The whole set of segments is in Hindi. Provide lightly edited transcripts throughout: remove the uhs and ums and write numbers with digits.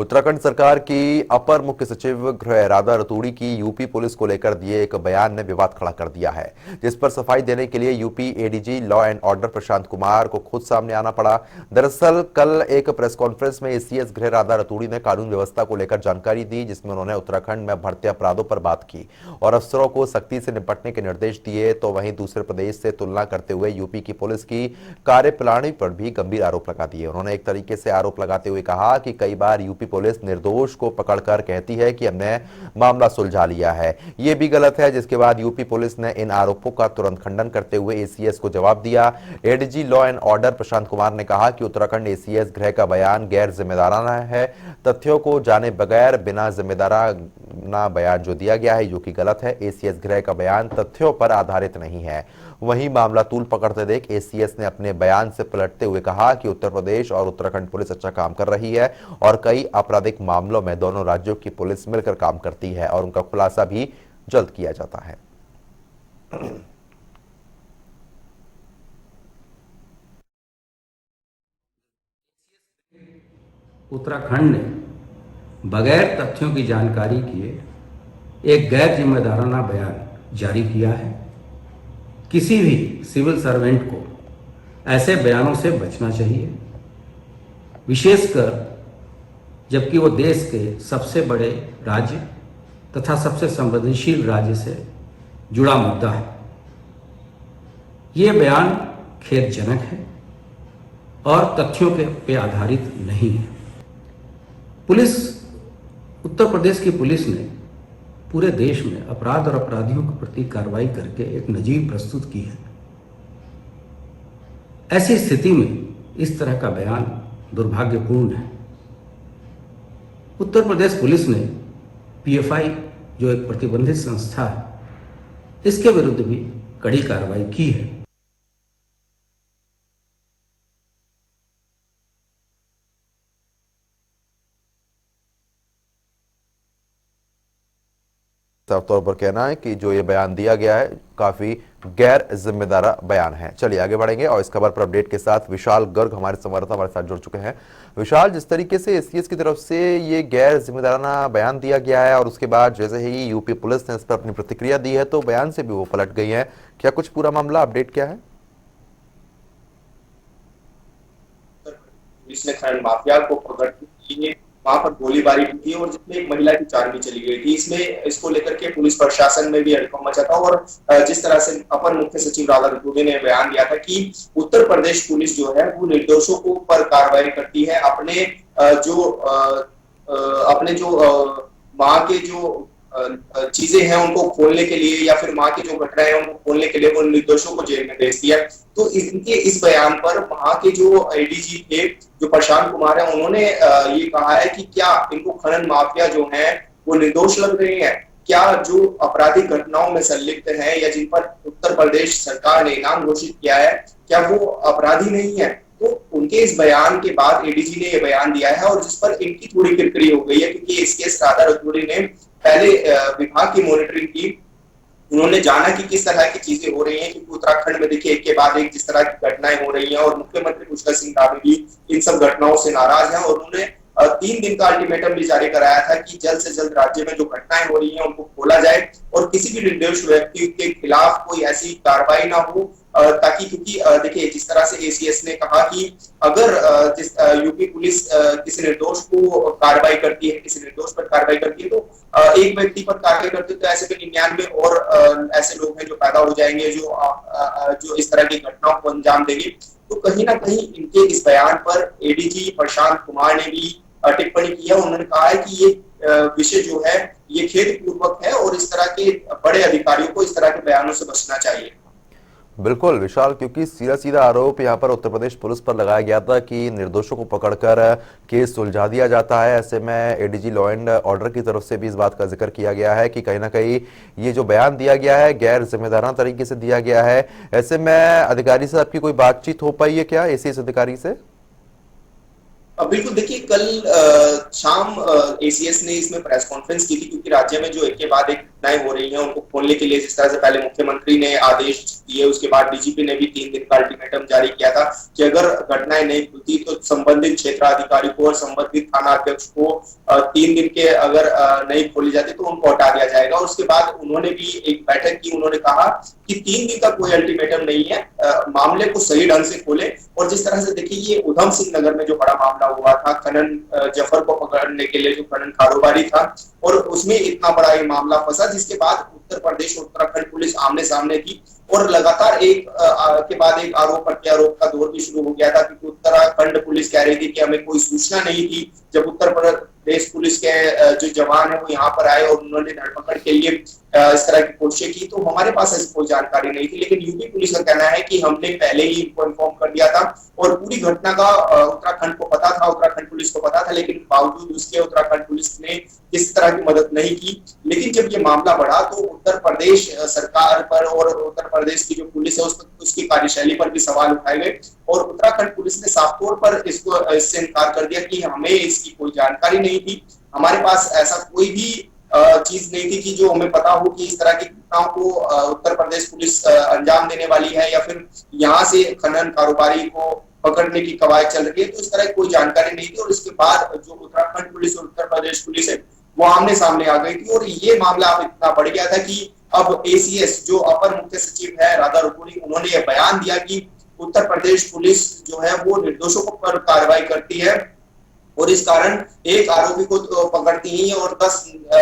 उत्तराखंड सरकार की अपर मुख्य सचिव गृह राधा रतूड़ी की यूपी पुलिस को लेकर दिए एक बयान ने विवाद खड़ा कर दिया है, जिस पर सफाई देने के लिए UP ADG law and order Prashant Kumar को खुद सामने आना पड़ा। दरअसल कल एक प्रेस कॉन्फ्रेंस में एसीएस गृह राधा रतूड़ी ने कानून व्यवस्था को लेकर जानकारी दी, जिसमें उन्होंने उत्तराखंड में बढ़ते अपराधों पर बात की और अफसरों को सख्ती से निपटने के निर्देश दिए। तो वहीं दूसरे प्रदेश से तुलना करते हुए यूपी की पुलिस की कार्यप्रणाली पर भी गंभीर आरोप लगा दिए। उन्होंने एक तरीके से आरोप लगाते हुए कहा कि कई बार यूपी पुलिस निर्दोष को पकड़कर कहती है कि हमने मामला सुलझा लिया है, ये भी गलत है। जिसके बाद यूपी पुलिस ने इन आरोपों का तुरंत खंडन करते हुए एसीएस को जवाब दिया। ADG law and order Prashant Kumar ने कहा कि उत्तराखंड एसीएस गृह का बयान गैर जिम्मेदाराना है, तथ्यों को जाने बगैर बिना जिम्मेदाराना बयान जो दिया गया है जो कि गलत है। एसीएस गृह का बयान तथ्यों पर आधारित नहीं है। वहीं मामला तूल पकड़ते देख एसीएस ने अपने बयान से पलटते हुए कहा कि उत्तर प्रदेश और उत्तराखंड पुलिस अच्छा काम कर रही है और कई आपराधिक मामलों में दोनों राज्यों की पुलिस मिलकर काम करती है और उनका खुलासा भी जल्द किया जाता है। उत्तराखंड ने बगैर तथ्यों की जानकारी किए एक गैर जिम्मेदाराना बयान जारी किया है। किसी भी सिविल सर्वेंट को ऐसे बयानों से बचना चाहिए, विशेषकर जबकि वो देश के सबसे बड़े राज्य तथा सबसे संवेदनशील राज्य से जुड़ा मुद्दा है। ये बयान खेदजनक है और तथ्यों के पे आधारित नहीं है। उत्तर प्रदेश की पुलिस ने पूरे देश में अपराध और अपराधियों के प्रति कार्रवाई करके एक नजीर प्रस्तुत की है। ऐसी स्थिति में इस तरह का बयान दुर्भाग्यपूर्ण है। उत्तर प्रदेश पुलिस ने पीएफआई जो एक प्रतिबंधित संस्था है, इसके विरुद्ध भी कड़ी कार्रवाई की है। साफ तौर पर कहना है कि जो ये बयान दिया गया है काफी गैर जिम्मेदार बयान है। चलिए आगे बढ़ेंगे और इस खबर पर अपडेट के साथ विशाल गर्ग हमारे संवाददाता हमारे साथ जुड़ चुके हैं। विशाल, जिस तरीके से एसीएस की तरफ से ये गैर जिम्मेदाराना बयान दिया गया है और उसके बाद जैसे ही यूपी पुलिस ने इस पर अपनी प्रतिक्रिया दी है तो बयान से भी वो पलट गई है, क्या कुछ पूरा मामला अपडेट क्या है? पुलिस ने खनन माफिया को पकड़ के वहां पर गोलीबारी की थी और जिसमें एक महिला की जान भी चली गई थी। इसमें इसको लेकर के पुलिस प्रशासन में भी हड़कंप मचा था और जिस तरह से अपर मुख्य सचिव राधा रतूड़ी ने बयान दिया था कि उत्तर प्रदेश पुलिस जो है वो निर्दोषों को पर कार्रवाई करती है, अपने जो वहां के जो चीजें हैं उनको खोलने के लिए या फिर वहां की जो घटनाएं हैं उनको खोलने के लिए वो निर्दोषों को जेल में भेजती है। तो इनके इस बयान पर वहां के जो एडीजी थे, जो प्रशांत कुमार है, उन्होंने ये कहा है कि क्या इनको खनन माफिया जो है वो निर्दोष लग रही है, क्या जो आपराधिक घटनाओं में संलिप्त है या जिन पर उत्तर प्रदेश सरकार ने इनाम घोषित किया है क्या वो अपराधी नहीं है। तो उनके इस बयान के बाद एडीजी ने ये बयान दिया है और जिस पर इनकी थोड़ी किरकिरी हो गई है, क्योंकि इसके राधा रतूड़ी ने पहले विभाग की मॉनिटरिंग की, उन्होंने जाना कि किस तरह की चीजें हो रही हैं, क्योंकि उत्तराखंड में देखिए एक के बाद एक जिस तरह की घटनाएं हो रही हैं और मुख्यमंत्री पुष्कर सिंह धामी भी इन सब घटनाओं से नाराज हैं और उन्होंने 3 दिन का अल्टीमेटम भी जारी कराया था कि जल्द से जल्द राज्य में जो घटनाएं हो रही हैं उनको खोला जाए और किसी भी निर्दोष व्यक्ति के खिलाफ कोई ऐसी कार्रवाई ना हो, ताकि क्योंकि देखिए जिस तरह से एसीएस ने कहा कि अगर यूपी पुलिस किसी निर्दोष को कार्रवाई करती है, किसी निर्दोष पर कार्रवाई करती है तो एक व्यक्ति पर कार्रवाई करती है तो ऐसे में 99 और ऐसे लोग हैं जो पैदा हो जाएंगे जो इस तरह की घटनाओं को अंजाम देंगे। तो कहीं ना कहीं इनके इस बयान पर एडीजी प्रशांत कुमार ने भी टिप्पणी की है। उन्होंने कहा है कि ये विषय जो है ये खेदपूर्वक है और इस तरह के बड़े अधिकारियों को इस तरह के बयानों से बचना चाहिए। बिल्कुल विशाल, क्योंकि सीधा सीधा आरोप यहाँ पर उत्तर प्रदेश पुलिस पर लगाया गया था कि निर्दोषों को पकड़कर केस सुलझा दिया जाता है। ऐसे में एडीजी लॉ एंड ऑर्डर की तरफ से भी इस बात का जिक्र किया गया है कि कहीं ना कहीं ये जो बयान दिया गया है गैर जिम्मेदाराना तरीके से दिया गया है। ऐसे में अधिकारी से आपकी कोई बातचीत हो पाई है क्या एसीएस अधिकारी से? बिल्कुल, देखिए कल शाम एसीएस ने इसमें प्रेस कॉन्फ्रेंस की थी, क्योंकि राज्य में जो एक के बाद एक घटनाएं हो रही हैं उनको खोलने के लिए, जिस तरह से पहले मुख्यमंत्री ने आदेश दिए, उसके बाद डीजीपी ने भी 3 दिन का अल्टीमेटम जारी किया था कि अगर घटनाएं नहीं खुलती तो संबंधित क्षेत्राधिकारी को और संबंधित थाना अध्यक्ष को 3 दिन के अगर नहीं खोली जाती तो उनको हटा दिया जाएगा। और उसके बाद उन्होंने भी एक बैठक की, उन्होंने कहा कि 3 दिन का कोई अल्टीमेटम नहीं है, मामले को सही ढंग से खोले। और जिस तरह से देखिए ये उधम सिंह नगर में जो बड़ा मामला हुआ था, खनन जफर को पकड़ने के लिए जो खनन कारोबारी था, और उसमें इतना बड़ा ये मामला फंसा, जिसके बाद उत्तर प्रदेश और उत्तराखंड पुलिस आमने सामने थी और लगातार एक के बाद एक आरोप प्रत्यारोप का दौर भी शुरू हो गया था, क्योंकि उत्तराखंड पुलिस कह रही थी कि हमें कोई सूचना नहीं थी। जब उत्तर प्रदेश पुलिस के जो जवान है वो यहाँ पर आए और उन्होंने धरपकड़ के लिए इस तरह की कोशिशें की तो हमारे पास ऐसी कोई जानकारी नहीं थी। लेकिन यूपी पुलिस का कहना है कि हमने पहले ही इनको इन्फॉर्म कर दिया था और पूरी घटना का उत्तराखंड को पता था, उत्तराखंड पुलिस को पता था, लेकिन बावजूद उसके उत्तराखंड पुलिस ने किस तरह की मदद नहीं की। लेकिन जब ये मामला बढ़ा तो उत्तर प्रदेश सरकार पर और उत्तर प्रदेश की जो पुलिस है उसकी कार्यशैली पर भी सवाल उठाए गए और उत्तराखंड पुलिस ने साफ तौर पर इससे इनकार कर दिया कि हमें इसकी कोई जानकारी नहीं थी, हमारे पास ऐसा कोई भी चीज नहीं थी कि जो हमें पता हो कि इस तरह की घटनाओं को उत्तर प्रदेश पुलिस अंजाम देने वाली है या फिर यहाँ से खनन कारोबारी को पकड़ने की कवायद चल रही है। तो इस तरह की कोई जानकारी नहीं थी और इसके बाद जो उत्तराखंड पुलिस और उत्तर प्रदेश पुलिस है वो आमने सामने आ गई थी और ये मामला अब इतना बढ़ गया था कि अब एसीएस जो अपर मुख्य सचिव है राधा रतूड़ी, उन्होंने ये बयान दिया कि उत्तर प्रदेश पुलिस जो है वो निर्दोषों पर कार्रवाई करती है और इस कारण एक आरोपी को तो पकड़ती ही है और 10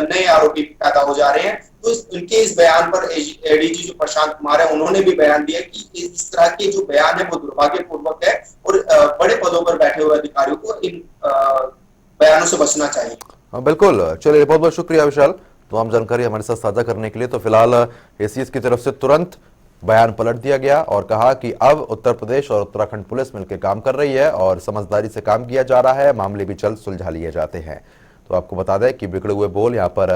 नए आरोपी पैदा हो जा रहे हैं। तो इनके इस बयान पर एडीजी जो प्रशांत कुमार है उन्होंने भी बयान दिया कि इस तरह के जो बयान है वो दुर्भाग्यपूर्वक है और बड़े पदों पर बैठे हुए अधिकारियों को इन बयानों से बचना चाहिए। बिल्कुल, चलिए बहुत बहुत शुक्रिया विशाल तमाम जानकारी हमारे साथ साझा करने के लिए। तो फिलहाल एसीएस की तरफ से तुरंत बयान पलट दिया गया और कहा कि अब उत्तर प्रदेश और उत्तराखंड पुलिस मिलकर काम कर रही है और समझदारी से काम किया जा रहा है, मामले भी जल्द सुलझा लिए जाते हैं। तो आपको बता दें कि बिगड़े हुए बोल यहाँ पर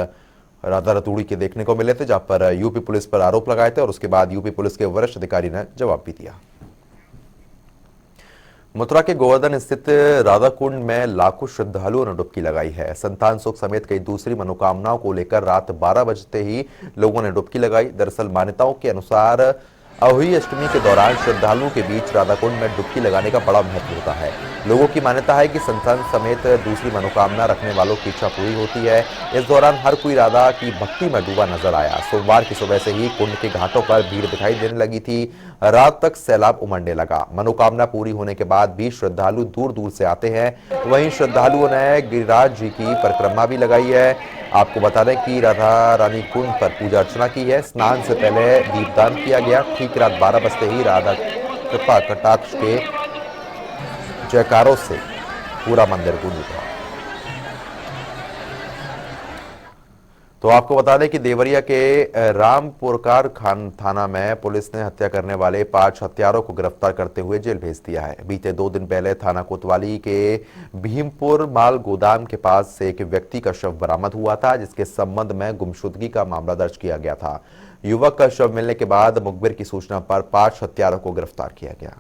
राधा रतूड़ी के देखने को मिले थे, जहां पर यूपी पुलिस पर आरोप लगाए थे और उसके बाद यूपी पुलिस के वरिष्ठ अधिकारी ने जवाब भी दिया। मथुरा के गोवर्धन स्थित राधा कुंड में लाखों श्रद्धालुओं ने डुबकी लगाई है। संतान सुख समेत कई दूसरी मनोकामनाओं को लेकर रात 12 बजते ही लोगों ने डुबकी लगाई। दरअसल मान्यताओं के अनुसार अहोई अष्टमी के दौरान श्रद्धालुओं के बीच राधा कुंड में डुबकी लगाने का बड़ा महत्व होता है। लोगों की मान्यता है कि संतान समेत दूसरी मनोकामना रखने वालों की इच्छा पूरी होती है। इस दौरान हर कोई राधा की भक्ति में डूबा नजर आया। सोमवार की सुबह से ही कुंड के घाटों पर भीड़ दिखाई देने लगी थी। रात तक सैलाब उमड़ने लगा। मनोकामना पूरी होने के बाद भी श्रद्धालु दूर दूर से आते हैं। वहीं श्रद्धालुओं ने गिरिराज जी की परिक्रमा भी लगाई है। आपको बता दें कि राधा रानी कुंड पर पूजा अर्चना की है। स्नान से पहले दीपदान किया गया। ठीक रात 12 बजते ही राधा कृपा कटाक्ष के जयकारों से पूरा मंदिर गूंज उठा। तो आपको बता दें कि देवरिया के रामपुरकार खान थाना में पुलिस ने हत्या करने वाले 5 हत्यारों को गिरफ्तार करते हुए जेल भेज दिया है। बीते 2 दिन पहले थाना कोतवाली के भीमपुर माल गोदाम के पास से एक व्यक्ति का शव बरामद हुआ था, जिसके संबंध में गुमशुदगी का मामला दर्ज किया गया था। युवक का शव मिलने के बाद मुखबिर की सूचना पर 5 हत्यारों को गिरफ्तार किया गया।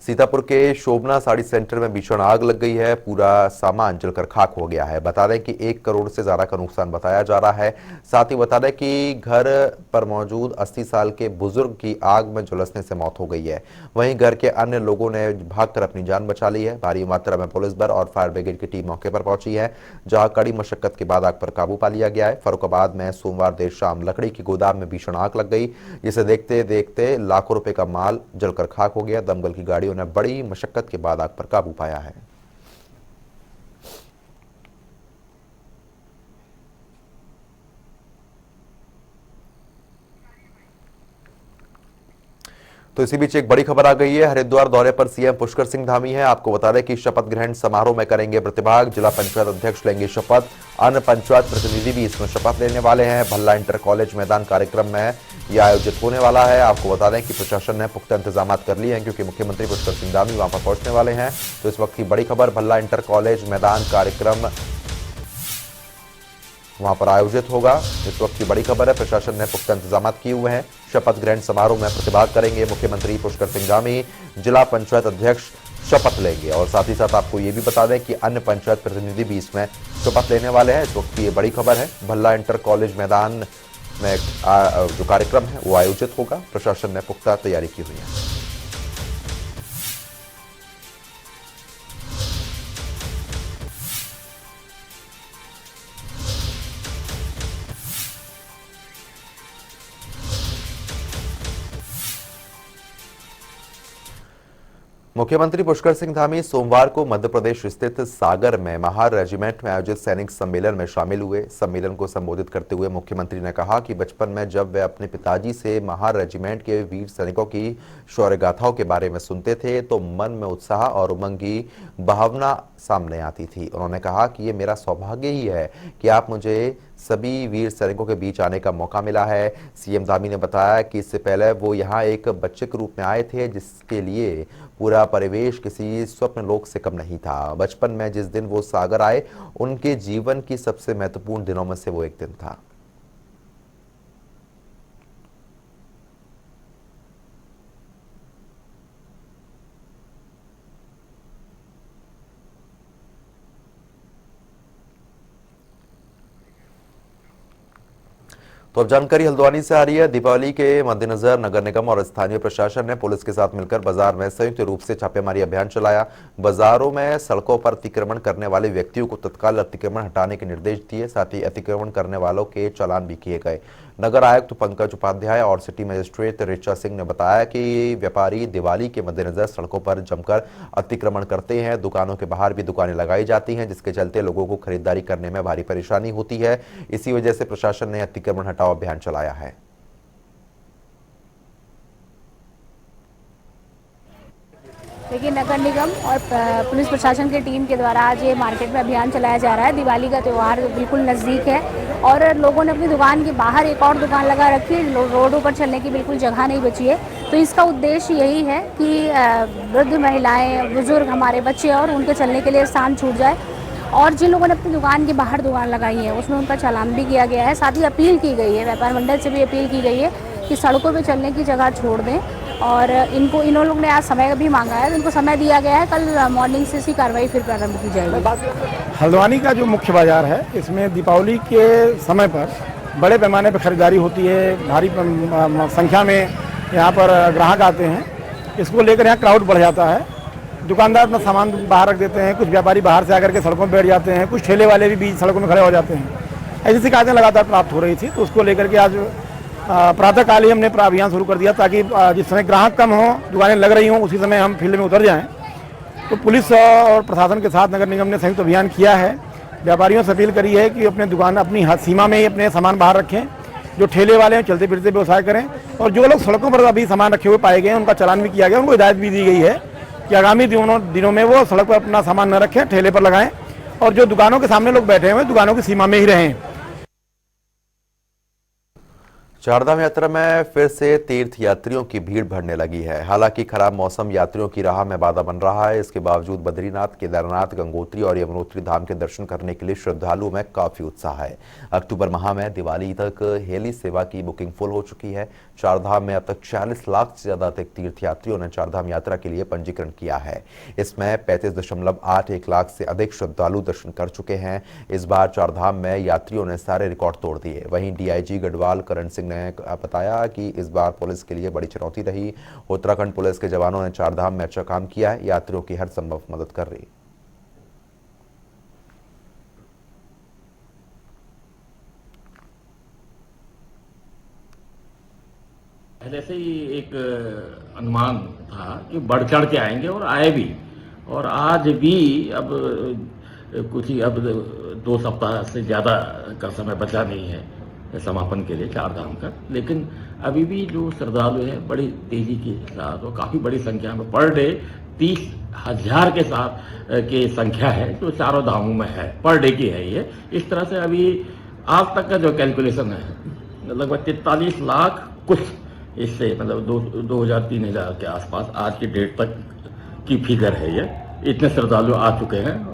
सीतापुर के शोभना साड़ी सेंटर में भीषण आग लग गई है। पूरा सामान जलकर खाक हो गया है। बता दें कि 1 करोड़ से ज्यादा का नुकसान बताया जा रहा है। साथ ही बता दें कि घर पर मौजूद 80 साल के बुजुर्ग की आग में झुलसने से मौत हो गई है। वहीं घर के अन्य लोगों ने भागकर अपनी जान बचा ली है। भारी मात्रा में पुलिस बल और फायर ब्रिगेड की टीम मौके पर पहुंची है, जहां कड़ी मशक्कत के बाद आग पर काबू पा लिया गया है। फर्रुखाबाद में सोमवार देर शाम लकड़ी की गोदाम में भीषण आग लग गई, जिसे देखते देखते लाखों रुपए का माल जलकर खाक हो गया। दमकल की गाड़ियों ने बड़ी मशक्कत के बाद आग पर काबू पाया है। तो इसी बीच एक बड़ी खबर आ गई है। हरिद्वार दौरे पर सीएम पुष्कर सिंह धामी है। आपको बता दें कि शपथ ग्रहण समारोह में करेंगे प्रतिभाग। जिला पंचायत अध्यक्ष लेंगे शपथ। अन्य पंचायत प्रतिनिधि भी इसमें शपथ लेने वाले हैं। भल्ला इंटर कॉलेज मैदान कार्यक्रम में यह आयोजित होने वाला है। आपको बता दें कि प्रशासन ने पुख्ता इंतजाम कर लिए हैं, क्योंकि मुख्यमंत्री पुष्कर सिंह धामी वहां पर पहुंचने वाले हैं। तो इस वक्त की बड़ी खबर, भल्ला इंटर कॉलेज मैदान कार्यक्रम वहां पर आयोजित होगा। इस वक्त की बड़ी खबर है, प्रशासन ने पुख्ता इंतजाम किए हुए हैं। शपथ ग्रहण समारोह में प्रतिभाग करेंगे मुख्यमंत्री पुष्कर सिंह धामी। जिला पंचायत अध्यक्ष शपथ लेंगे। और साथ ही साथ आपको ये भी बता दें कि अन्य पंचायत प्रतिनिधि भी इसमें शपथ लेने वाले हैं। इस वक्त की ये बड़ी खबर है। भल्ला इंटर कॉलेज मैदान में जो कार्यक्रम है वो आयोजित होगा। प्रशासन ने पुख्ता तैयारी की हुई है। मुख्यमंत्री पुष्कर सिंह धामी सोमवार को मध्य प्रदेश स्थित सागर में महार रेजिमेंट में आयोजित सैनिक सम्मेलन में शामिल हुए। सम्मेलन को संबोधित करते हुए मुख्यमंत्री ने कहा कि बचपन में जब वे अपने पिताजी से महार रेजिमेंट के वीर सैनिकों की शौर्य गाथाओं के बारे में सुनते थे तो मन में उत्साह और उमंग की भावना सामने आती थी। उन्होंने कहा कि ये मेरा सौभाग्य ही है कि आप मुझे सभी वीर सैनिकों के बीच आने का मौका मिला है। सीएम धामी ने बताया कि इससे पहले वो यहाँ एक बच्चे के रूप में आए थे, जिसके लिए पूरा परिवेश किसी स्वप्न लोक से कम नहीं था। बचपन में जिस दिन वो सागर आए, उनके जीवन की सबसे महत्वपूर्ण दिनों में से वो एक दिन था। तो अब जानकारी हल्द्वानी से आ रही है। दीपावली के मद्देनजर नगर निगम और स्थानीय प्रशासन ने पुलिस के साथ मिलकर बाजार में संयुक्त रूप से छापेमारी अभियान चलाया। बाजारों में सड़कों पर अतिक्रमण करने वाले व्यक्तियों को तत्काल अतिक्रमण हटाने के निर्देश दिए। साथ ही अतिक्रमण करने वालों के चालान भी किए गए। नगर आयुक्त पंकज उपाध्याय और सिटी मजिस्ट्रेट ऋचा सिंह ने बताया कि व्यापारी दिवाली के मद्देनजर सड़कों पर जमकर अतिक्रमण करते हैं। दुकानों के बाहर भी दुकानें लगाई जाती हैं, जिसके चलते लोगों को खरीदारी करने में भारी परेशानी होती है। इसी वजह से प्रशासन ने अतिक्रमण हटाओ अभियान चलाया है। देखिए, नगर निगम और पुलिस प्रशासन की टीम के द्वारा आज ये मार्केट में अभियान चलाया जा रहा है। दिवाली का त्यौहार बिल्कुल नज़दीक है और लोगों ने अपनी दुकान के बाहर एक और दुकान लगा रखी है। रोडों पर चलने की बिल्कुल जगह नहीं बची है। तो इसका उद्देश्य यही है कि वृद्ध महिलाएं, बुजुर्ग, हमारे बच्चे और उनके चलने के लिए स्थान छूट जाए। और जिन लोगों ने अपनी दुकान के बाहर दुकान लगाई है उसमें उनका चालान भी किया गया है। साथ ही अपील की गई है, व्यापार मंडल से भी अपील की गई है कि सड़कों पर चलने की जगह छोड़ दें। और इन लोगों ने आज समय भी मांगा है, इनको समय दिया गया है। कल मॉर्निंग से इसकी कार्रवाई फिर प्रारंभ की जाएगी। हल्द्वानी का जो मुख्य बाजार है, इसमें दीपावली के समय पर बड़े पैमाने पर खरीदारी होती है। भारी संख्या में यहाँ पर ग्राहक आते हैं। इसको लेकर यहाँ क्राउड बढ़ जाता है। दुकानदार अपना सामान बाहर रख देते हैं, कुछ व्यापारी बाहर से आकर के सड़कों पर बैठ जाते हैं, कुछ ठेले वाले भी बीच सड़कों में खड़े हो जाते हैं। ऐसी शिकायतें लगातार प्राप्त हो रही थी, तो उसको लेकर के आज प्रातःकाल ही हमने अभियान शुरू कर दिया ताकि जिस समय ग्राहक कम हो, दुकानें लग रही हों, उसी समय हम फील्ड में उतर जाएं। तो पुलिस और प्रशासन के साथ नगर निगम ने संयुक्त अभियान किया है। व्यापारियों से अपील करी है कि अपने दुकान अपनी सीमा में ही अपने सामान बाहर रखें। जो ठेले वाले हैं चलते फिरते व्यवसाय करें, और जो लोग सड़कों पर अभी सामान रखे हुए पाए गए हैं उनका चालान भी किया गया। उनको हिदायत भी दी गई है कि आगामी दिनों में वो सड़क पर अपना सामान न रखें, ठेले पर लगाएं, और जो दुकानों के सामने लोग बैठे हुए हैं दुकानों की सीमा में ही रहें। चारधाम यात्रा में फिर से तीर्थ यात्रियों की भीड़ बढ़ने लगी है। हालांकि खराब मौसम यात्रियों की राह में बाधा बन रहा है। इसके बावजूद बद्रीनाथ, केदारनाथ, गंगोत्री और यमुनोत्री धाम के दर्शन करने के लिए श्रद्धालुओं में काफी उत्साह है। अक्टूबर माह में दिवाली तक हेली सेवा की बुकिंग फुल हो चुकी है। चारधाम में अब तक 46 लाख से ज्यादा तीर्थ यात्रियों ने चारधाम यात्रा के लिए पंजीकरण किया है। इसमें 35.81 लाख से अधिक श्रद्धालु दर्शन कर चुके हैं। इस बार चारधाम में यात्रियों ने सारे रिकॉर्ड तोड़ दिए। वहीं डीआईजी गढ़वाल करण सिंह ने बताया कि इस बार पुलिस के लिए बड़ी चुनौती रही। उत्तराखंड पुलिस के जवानों ने चारधाम में अच्छा काम किया है, यात्रियों की हर संभव मदद कर रही। पहले से ही एक अनुमान था कि बढ़ चढ़ के आएंगे और आए भी, और आज भी अब कुछ ही अब 2 सप्ताह से ज़्यादा का समय बचा नहीं है समापन के लिए चारधाम का। लेकिन अभी भी जो श्रद्धालु हैं बड़ी तेजी के साथ और काफ़ी बड़ी संख्या में, पर डे 30,000 के साथ के संख्या है जो चारों धामों में है, पर डे की है ये। इस तरह से अभी आज तक का जो कैलकुलेशन है लगभग 43 लाख कुछ, इससे मतलब 2000-3000 के आसपास आज की डेट तक की फिगर है ये। इतने श्रद्धालु आ चुके हैं